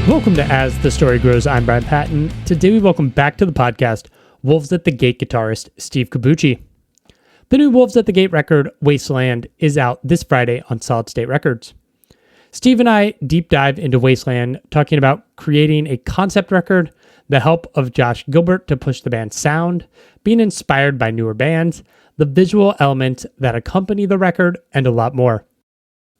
Welcome to As the Story Grows. I'm Brian Patton. Today we welcome back to the podcast Wolves at the Gate guitarist Steve Cobucci. The new Wolves at the Gate record, Wasteland, is out this Friday on Solid State Records. Steve and I deep dive into Wasteland, talking about creating a concept record, the help of Josh Gilbert to push the band's sound, being inspired by newer bands, the visual elements that accompany the record, and a lot more.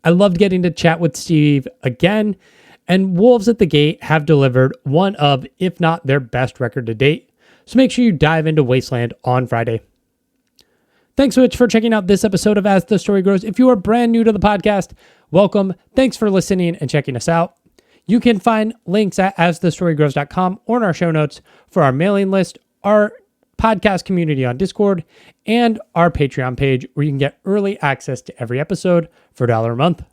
I loved getting to chat with Steve again, and Wolves at the Gate have delivered one of, if not their best record to date, so make sure you dive into Wasteland on Friday. Thanks so much for checking out this episode of As the Story Grows. If you are brand new to the podcast, welcome. Thanks for listening and checking us out. You can find links at asthestorygrows.com or in our show notes for our mailing list, our podcast community on Discord, and our Patreon page where you can get early access to every episode for $1 a month.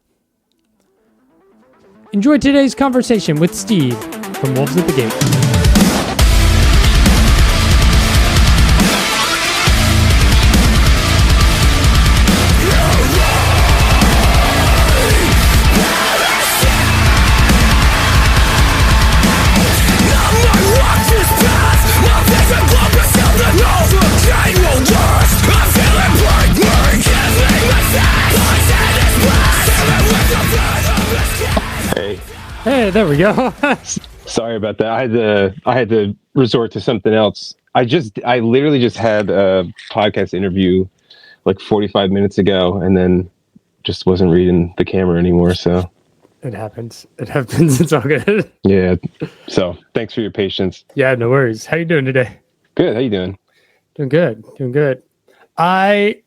Enjoy today's conversation with Steve from Wolves at the Gate. Hey, there we go. Sorry about that. I had to resort to something else. I literally just had a podcast interview like 45 minutes ago and then just wasn't reading the camera anymore. So it happens. It's all good. Yeah. So thanks for your patience. Yeah, no worries. How you doing today? Good. How you doing? Doing good. I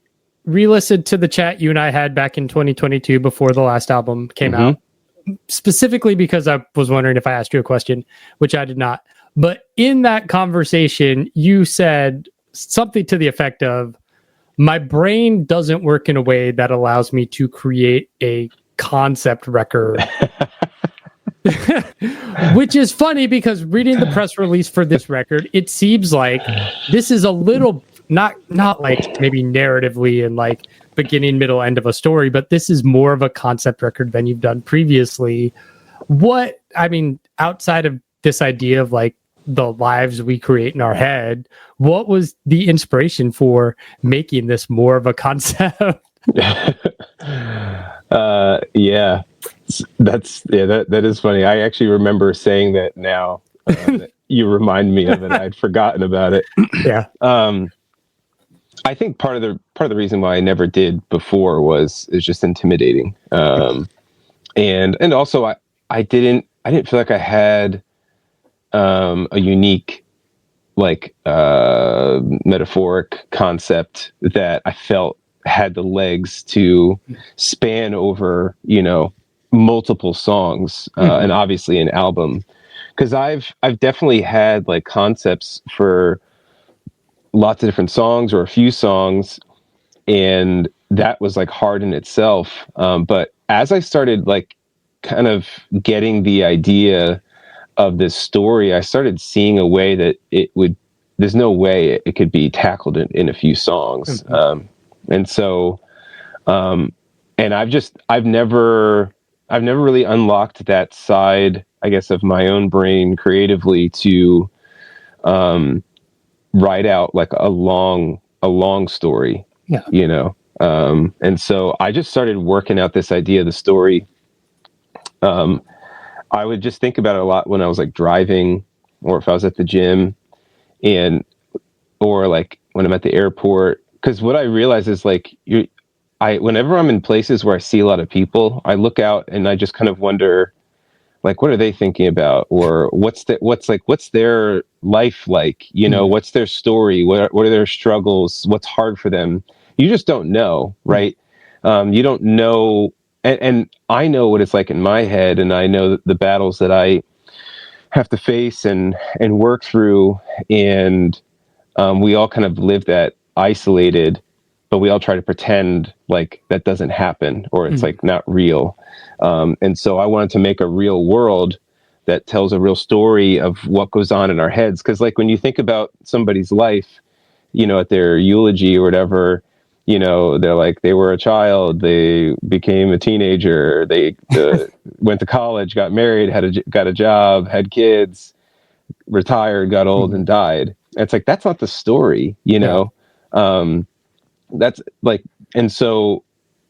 re-listened to the chat you and I had back in 2022 before the last album came out. Specifically because I was wondering if I asked you a question, which I did not. But in that conversation, you said something to the effect of, my brain doesn't work in a way that allows me to create a concept record. Which is funny because reading the press release for this record, it seems like this is a little, not like maybe narratively and like beginning, middle, end of a story, but this is more of a concept record than you've done previously. Outside of this idea of like the lives we create in our head, what was the inspiration for making this more of a concept? That is funny. I actually remember saying that now. That you remind me of it. I'd forgotten about it. Yeah. I think part of the reason why I never did before was just intimidating. And also I didn't feel like I had a unique metaphoric concept that I felt had the legs to span over, multiple songs and obviously an album. Because I've definitely had like concepts for lots of different songs or a few songs, and that was like hard in itself. But as I started like kind of getting the idea of this story, I started seeing a way that there's no way it could be tackled in a few songs. And so, and I've never really unlocked that side, I guess, of my own brain creatively to, write out like a long story, and so I just started working out this idea of the story. I would just think about it a lot when I was like driving, or if I was at the gym, or like when I'm at the airport. Because what I realize is like whenever I'm in places where I see a lot of people, I look out and I just kind of wonder, like, what are they thinking about? Or what's their life like? What's their story? What are their struggles? What's hard for them? You just don't know, right? You don't know. And I know what it's like in my head, and I know the battles that I have to face and work through. And we all kind of live that isolated, but we all try to pretend like that doesn't happen, or it's like not real. And so I wanted to make a real world that tells a real story of what goes on in our heads. Because like when you think about somebody's life, at their eulogy or whatever, you know, they're like, they were a child, they became a teenager, they went to college, got married, got a job, had kids, retired, got old, and died. And it's like, that's not the story, you know. That's like, and so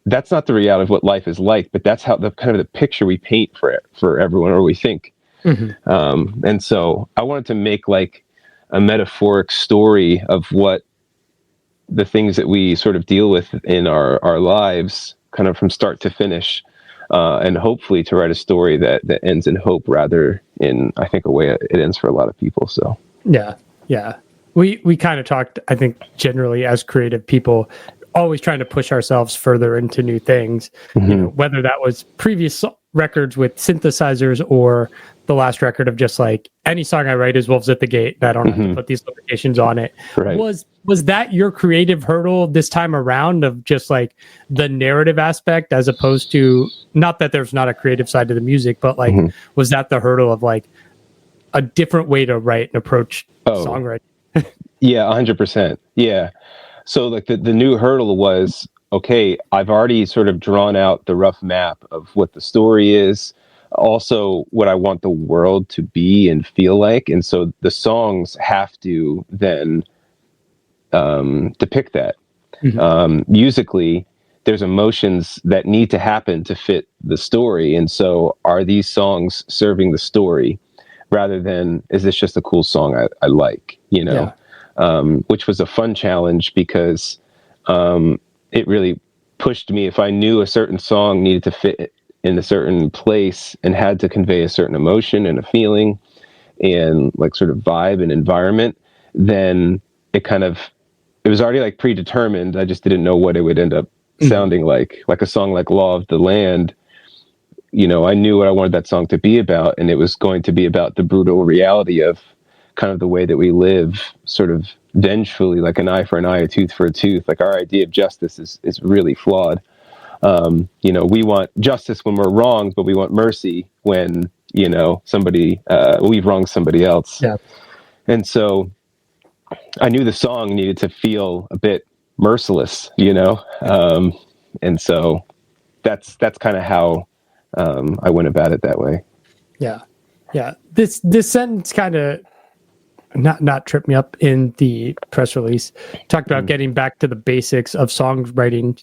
that's not the reality of what life is like, but that's how the kind of the picture we paint for everyone, or we think. And so I wanted to make like a metaphoric story of what the things that we sort of deal with in our lives, kind of from start to finish, and hopefully to write a story that ends in hope rather in, I think, a way it ends for a lot of people. So yeah, we kind of talked, I think, generally as creative people, always trying to push ourselves further into new things, you know, whether that was previous records with synthesizers or the last record of just like, any song I write is Wolves at the Gate, and I don't have to put these limitations on it. Right. Was that your creative hurdle this time around, of just like the narrative aspect, as opposed to, not that there's not a creative side to the music, but like, was that the hurdle of like a different way to write and approach songwriting? Yeah, 100%. Yeah. So like the new hurdle was, okay, I've already sort of drawn out the rough map of what the story is, also what I want the world to be and feel like. And so the songs have to then depict that. Musically, there's emotions that need to happen to fit the story. And so are these songs serving the story rather than, is this just a cool song I like, you know? Which was a fun challenge because it really pushed me. If I knew a certain song needed to fit in a certain place and had to convey a certain emotion and a feeling and like sort of vibe and environment, then it was already like predetermined. I just didn't know what it would end up sounding like a song like Law of the Land. You know, I knew what I wanted that song to be about, and it was going to be about the brutal reality of kind of the way that we live, sort of vengefully, like an eye for an eye, a tooth for a tooth. Like our idea of justice is really flawed. You know, we want justice when we're wronged, but we want mercy when, you know, we've wronged somebody else. Yeah. And so I knew the song needed to feel a bit merciless, you know? And so that's kind of how I went about it that way. Yeah. Yeah. This sentence kind of not tripped me up in the press release. Talked about getting back to the basics of songwriting.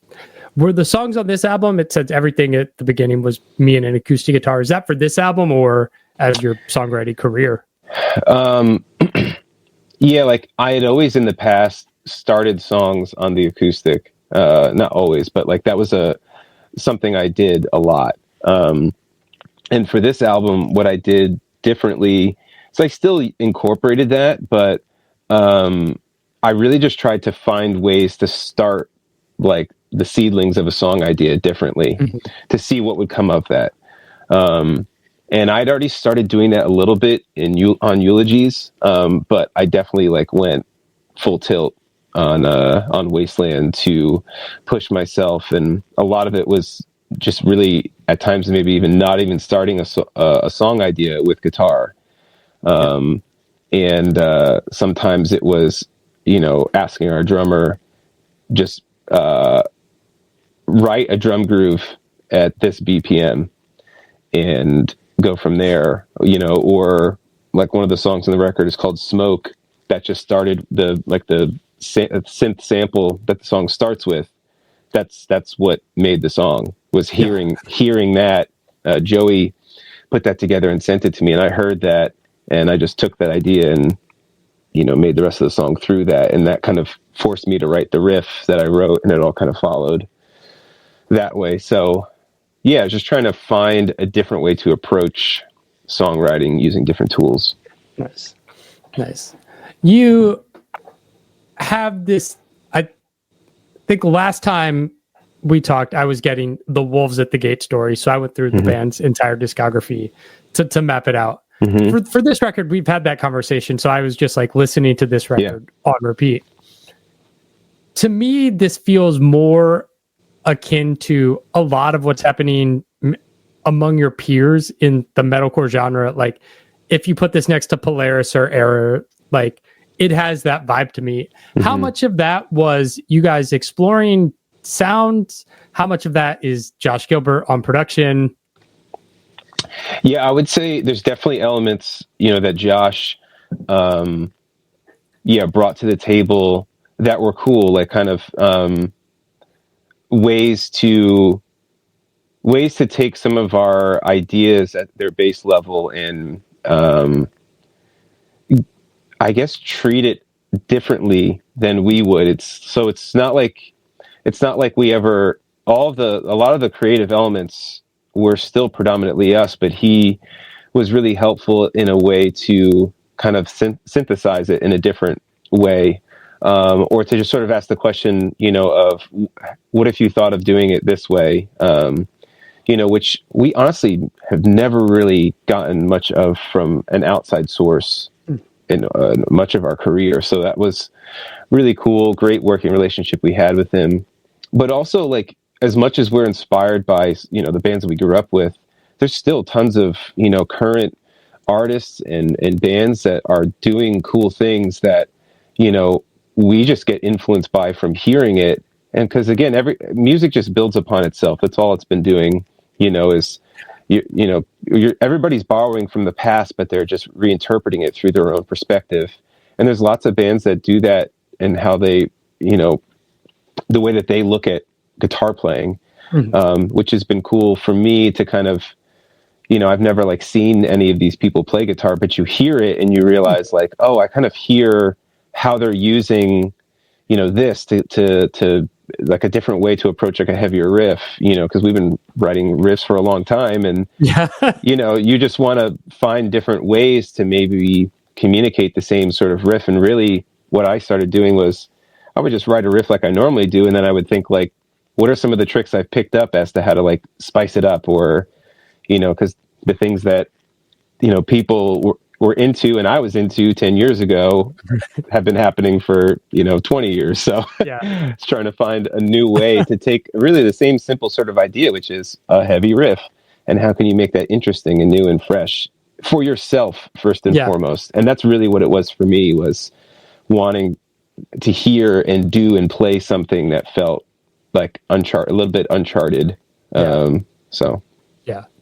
Were the songs on this album, it says everything at the beginning was me and an acoustic guitar. Is that for this album or as your songwriting career? Yeah, like I had always in the past started songs on the acoustic. Not always, but like that was something I did a lot. And for this album, what I did differently, so I still incorporated that, but I really just tried to find ways to start like the seedlings of a song idea differently to see what would come of that. And I'd already started doing that a little bit on Eulogies, but I definitely like went full tilt on Wasteland to push myself, and a lot of it was just really at times maybe even not even starting a song idea with guitar, and sometimes it was, you know, asking our drummer just write a drum groove at this BPM and go from there, you know. Or like one of the songs on the record is called Smoke, that just started the synth sample that the song starts with. That's what made the song, was hearing that. Joey put that together and sent it to me, and I heard that, and I just took that idea and, you know, made the rest of the song through that, and that kind of forced me to write the riff that I wrote, and it all kind of followed that way. So yeah, just trying to find a different way to approach songwriting using different tools. Nice. You have this, I think last time we talked, I was getting the Wolves at the Gate story. So I went through the band's entire discography to map it out. For this record, we've had that conversation. So I was just like listening to this record on repeat. To me, this feels more akin to a lot of what's happening among your peers in the metalcore genre. Like if you put this next to Polaris or Error, like it has that vibe to me. How Mhm. much of that was you guys exploring sounds? How much of that is Josh Gilbert on production? Yeah, I would say there's definitely elements, that Josh, um, brought to the table that were cool, like kind of ways to take some of our ideas at their base level and I guess treat it differently than we would. It's not like we ever a lot of the creative elements were still predominantly us, but he was really helpful in a way to kind of synthesize it in a different way, or to just sort of ask the question, of what if you thought of doing it this way, which we honestly have never really gotten much of from an outside source in much of our career. So that was really cool, great working relationship we had with him. But also, like, as much as we're inspired by, the bands that we grew up with, there's still tons of, current artists and bands that are doing cool things that, we just get influenced by from hearing it. And because again, music just builds upon itself. That's all it's been doing, is everybody's borrowing from the past, but they're just reinterpreting it through their own perspective. And there's lots of bands that do that, and how they, the way that they look at guitar playing, which has been cool for me to kind of, I've never like seen any of these people play guitar, but you hear it and you realize like, oh, I kind of hear how they're using, this to like a different way to approach like a heavier riff, because we've been writing riffs for a long time, and you just want to find different ways to maybe communicate the same sort of riff. And really what I started doing was I would just write a riff like I normally do, and then I would think like, what are some of the tricks I've picked up as to how to like spice it up, or because the things that people were into and I was into 10 years ago have been happening for 20 years. So it's trying to find a new way to take really the same simple sort of idea, which is a heavy riff, and how can you make that interesting and new and fresh for yourself first and foremost. And that's really what it was for me, was wanting to hear and do and play something that felt like a little bit uncharted.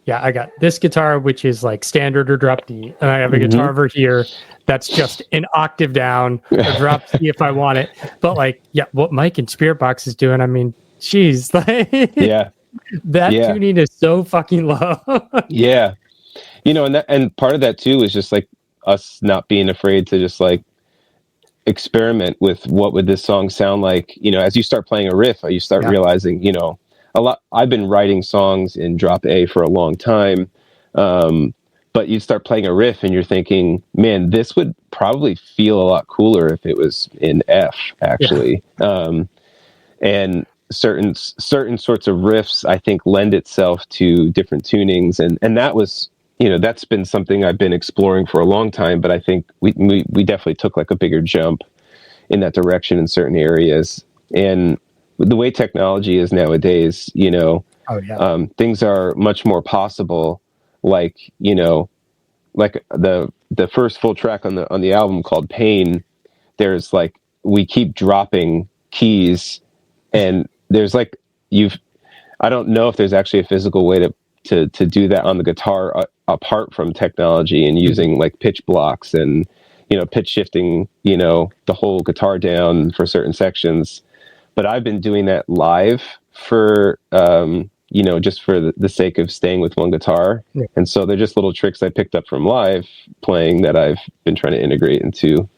Yeah, I got this guitar, which is like standard or drop D, and I have a guitar over here that's just an octave down or drop C if I want it. But like, what Mike and Spirit Box is doing, I mean, geez, like, that tuning is so fucking low. And part of that too is just like us not being afraid to just like experiment with what would this song sound like. As you start playing a riff, you start realizing, a lot. I've been writing songs in drop A for a long time, but you start playing a riff and you're thinking, man, this would probably feel a lot cooler if it was in F, actually. And certain sorts of riffs, I think, lend itself to different tunings, and that was, that's been something I've been exploring for a long time. But I think we definitely took like a bigger jump in that direction in certain areas. And the way technology is nowadays, things are much more possible. Like, like the first full track on the album called Pain, there's like, we keep dropping keys, and there's like, I don't know if there's actually a physical way to do that on the guitar apart from technology and using like pitch blocks and, pitch shifting, the whole guitar down for certain sections. But I've been doing that live for, just for the sake of staying with one guitar. And so they're just little tricks I picked up from live playing that I've been trying to integrate into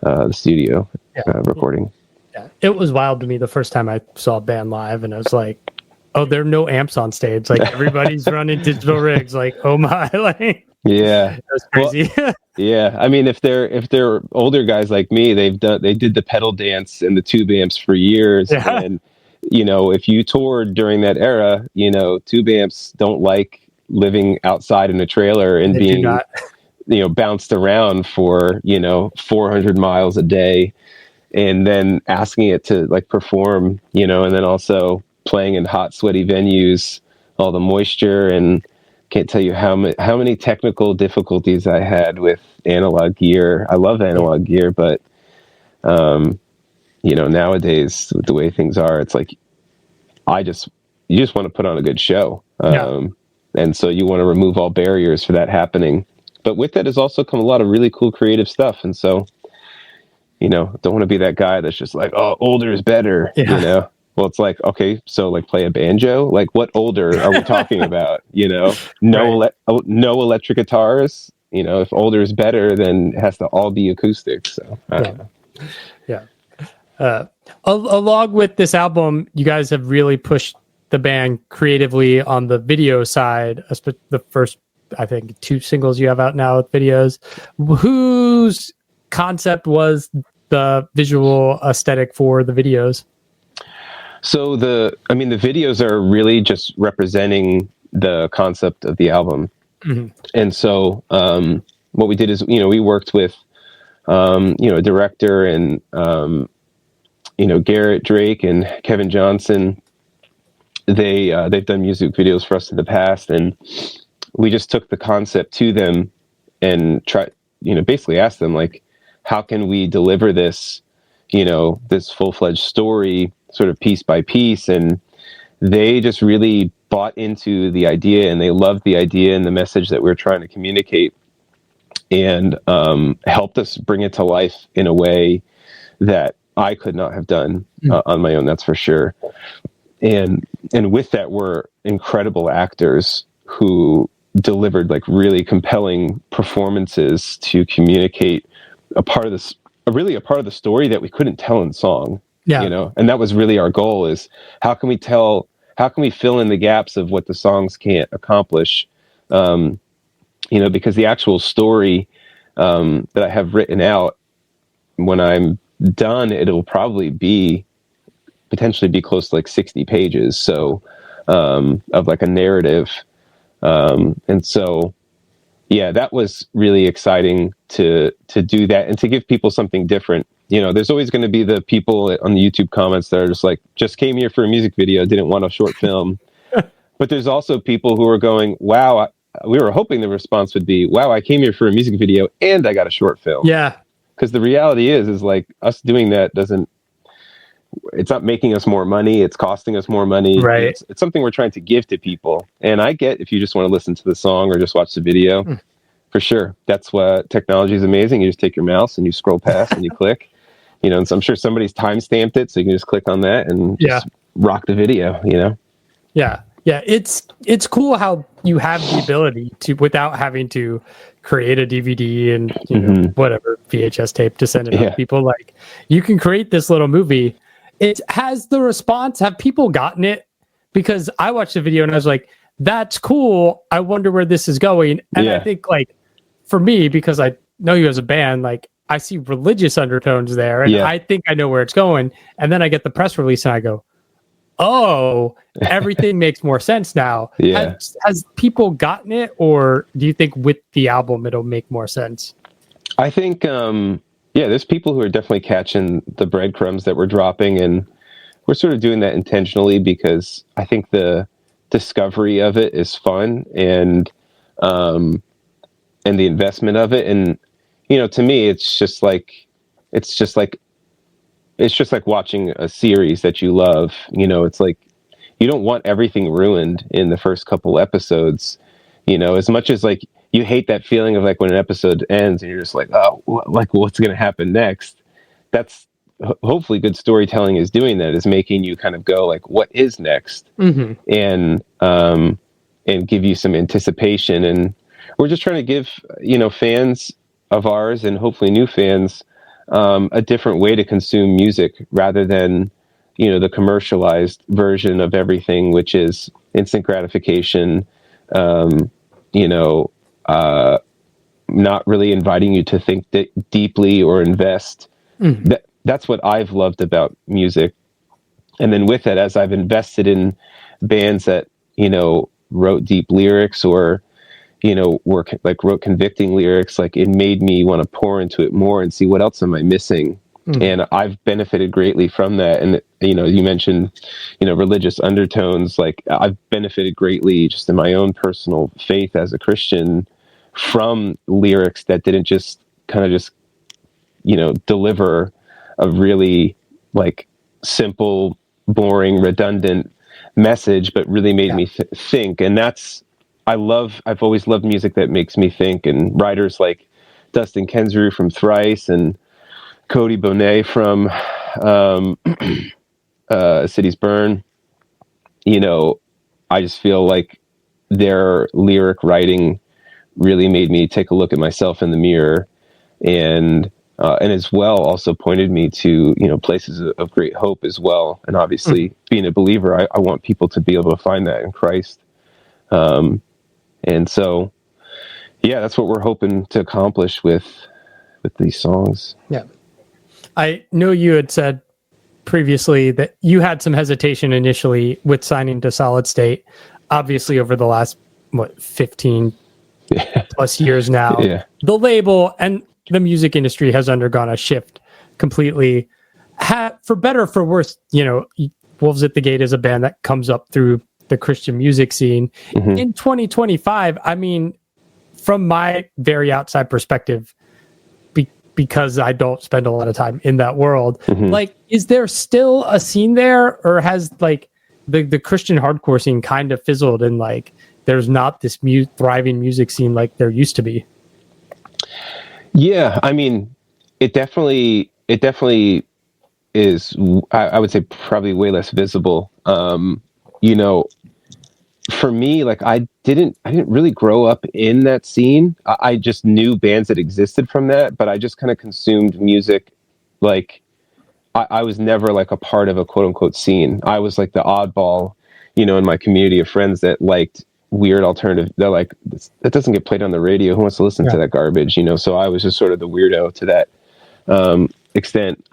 the studio recording. Yeah, it was wild to me the first time I saw a band live, and I was like, oh, there are no amps on stage. Like, everybody's running digital rigs. Like, oh my, like, yeah, that's crazy. Yeah, I mean, if they're older guys like me, they did the pedal dance and the tube amps for years. And if you toured during that era, tube amps don't like living outside in a trailer and being bounced around for 400 miles a day, and then asking it to like perform, and then also playing in hot, sweaty venues, all the moisture and can't tell you how many technical difficulties I had with analog gear. I love analog gear, but nowadays with the way things are, it's like you just want to put on a good show. And so you want to remove all barriers for that happening. But with that has also come a lot of really cool creative stuff. And so, don't want to be that guy that's just like, oh, older is better, Well, it's like, okay, so like play a banjo. Like, what older are we talking about? No electric guitars. If older is better, then it has to all be acoustic. So I don't know. Yeah. Along with this album, you guys have really pushed the band creatively on the video side. The first, I think, 2 singles you have out now with videos. Whose concept was the visual aesthetic for the videos? So the videos are really just representing the concept of the album. Mm-hmm. And so what we did is, we worked with, a director and, Garrett Drake and Kevin Johnson. They've done music videos for us in the past, and we just took the concept to them and basically asked them, like, how can we deliver this, this full-fledged story sort of piece by piece? And they just really bought into the idea, and they loved the idea and the message that we were trying to communicate, and helped us bring it to life in a way that I could not have done on my own, that's for sure. And with that were incredible actors who delivered like really compelling performances to communicate a part of the story that we couldn't tell in song. And that was really our goal, is how can we fill in the gaps of what the songs can't accomplish? Because the actual story that I have written out, when I'm done, it'll probably potentially be close to like 60 pages. So, of like a narrative. And so, yeah, that was really exciting to do that and to give people something different. There's always going to be the people on the YouTube comments that are just like, just came here for a music video, didn't want a short film. But there's also people who are going, wow, we were hoping the response would be, wow, I came here for a music video and I got a short film. Yeah. Because the reality is like us doing that it's not making us more money. It's costing us more money. Right. It's something we're trying to give to people. And I get if you just want to listen to the song or just watch the video, for sure. That's what technology is amazing. You just take your mouse and you scroll past and you click, and so I'm sure somebody's time stamped it. So you can just click on that and just rock the video, Yeah. Yeah. It's cool how you have the ability to, without having to create a DVD and, whatever VHS tape to send it out to people. Like, you can create this little movie. It has the response. Have people gotten it? Because I watched the video and I was like, that's cool. I wonder where this is going. And I think, like, for me, because I know you as a band, like, I see religious undertones there, and I think I know where it's going. And then I get the press release and I go, oh, everything makes more sense now. Yeah. Has people gotten it, or do you think with the album it'll make more sense? I think, there's people who are definitely catching the breadcrumbs that we're dropping, and we're sort of doing that intentionally because I think the discovery of it is fun, and the investment of it. And, to me, it's just like watching a series that you love. It's like, you don't want everything ruined in the first couple episodes, as much as like you hate that feeling of like when an episode ends and you're just like, oh, what's going to happen next? That's hopefully good storytelling is doing that, is making you kind of go like, what is next? And give you some anticipation. And we're just trying to give, fans of ours and hopefully new fans, a different way to consume music rather than, the commercialized version of everything, which is instant gratification, not really inviting you to think deeply or invest. That's what I've loved about music. And then with it, as I've invested in bands that, wrote deep lyrics or, wrote convicting lyrics, like, it made me want to pour into it more and see what else am I missing, And I've benefited greatly from that. And, you mentioned, religious undertones. Like, I've benefited greatly just in my own personal faith as a Christian from lyrics that didn't just deliver a really like simple, boring, redundant message, but really made me think. And I've always loved music that makes me think. And writers like Dustin Kensrue from Thrice and Cody Bonet from Cities Burn, I just feel like their lyric writing really made me take a look at myself in the mirror, and as well also pointed me to places of great hope as well. And obviously, being a believer, I want people to be able to find that in Christ. And so, that's what we're hoping to accomplish with these songs. Yeah. I know you had said previously that you had some hesitation initially with signing to Solid State. Obviously, over the last 15 plus years now, the label and the music industry has undergone a shift completely. For better or for worse, Wolves at the Gate is a band that comes up through the Christian music scene. In 2025, I mean, from my very outside perspective, because I don't spend a lot of time in that world, like, is there still a scene there, or has like the Christian hardcore scene kind of fizzled and like there's not this thriving music scene like there used to be? Yeah, I mean, it definitely is. I would say probably way less visible. For me, like, I didn't really grow up in that scene. I just knew bands that existed from that, but I just kind of consumed music. Like, I was never like a part of a quote unquote scene. I was like the oddball, in my community of friends that liked weird alternative. They're like, that doesn't get played on the radio. Who wants to listen to that garbage? So I was just sort of the weirdo to that extent.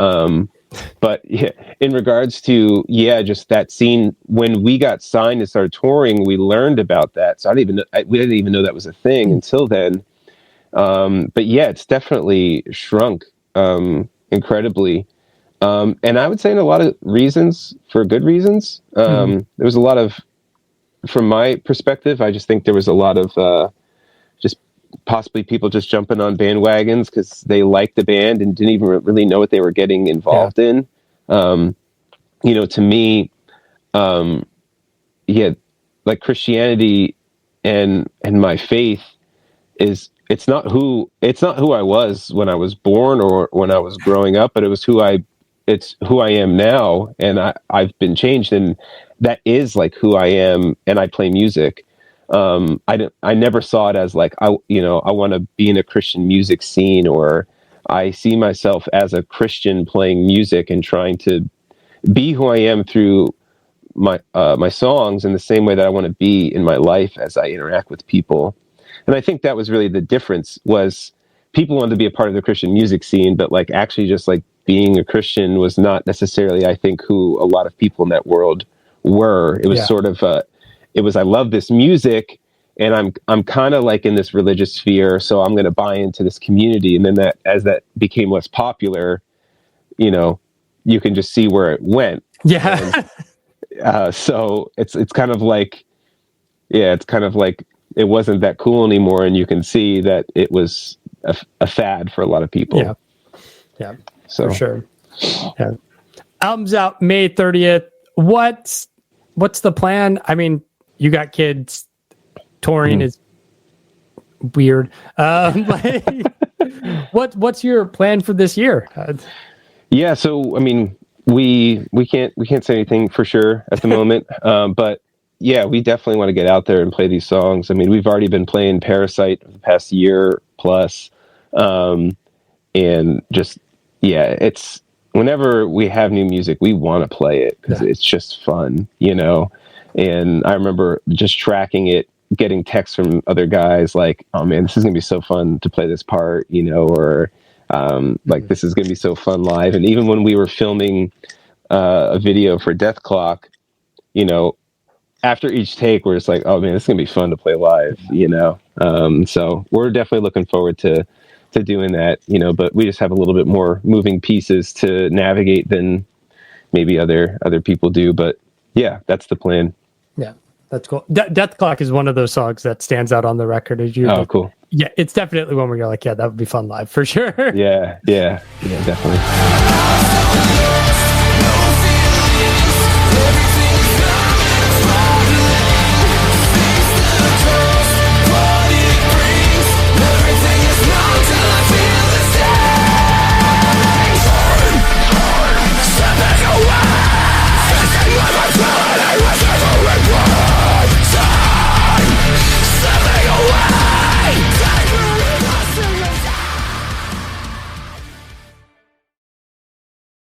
But in regards to just that scene, when we got signed and started touring, we learned about that. So we didn't even know that was a thing until then. But it's definitely shrunk incredibly. And I would say in a lot of reasons, for good reasons. There was a lot of, from my perspective, I just think there was a lot of just possibly people just jumping on bandwagons because they liked the band and didn't even really know what they were getting involved in. To me, like Christianity and my faith it's not who I was when I was born or when I was growing up, but it's who I am now. And I've been changed, and that is like who I am. And I play music. I never saw it as like, I want to be in a Christian music scene, or I see myself as a Christian playing music and trying to be who I am through my songs in the same way that I want to be in my life as I interact with people. And I think that was really the difference, was people wanted to be a part of the Christian music scene, but like actually just like being a Christian was not necessarily, I think, who a lot of people in that world were. It was sort of I love this music and I'm kind of like in this religious sphere, so I'm going to buy into this community. And then as that became less popular, you can just see where it went. Yeah. And, so it's kind of like, it wasn't that cool anymore. And you can see that it was a fad for a lot of people. Yeah. Yeah. So for sure. Yeah. Album's out May 30th. What's the plan? I mean, you got kids. Touring is weird. What's your plan for this year? So I mean, we can't say anything for sure at the moment. But we definitely want to get out there and play these songs. I mean, we've already been playing Parasite for the past year plus, and just it's whenever we have new music, we want to play it because it's just fun, And I remember just tracking it, getting texts from other guys like, oh man, this is gonna be so fun to play this part, or like this is gonna be so fun live. And even when we were filming a video for Death Clock, after each take we're just like, oh man, this is gonna be fun to play live, so we're definitely looking forward to to doing that, but we just have a little bit more moving pieces to navigate than maybe other people do. But yeah, that's the plan. Yeah, that's cool. Death Clock is one of those songs that stands out on the record. Cool. Yeah, it's definitely one where you're like, yeah, that would be fun live for sure. Yeah, definitely.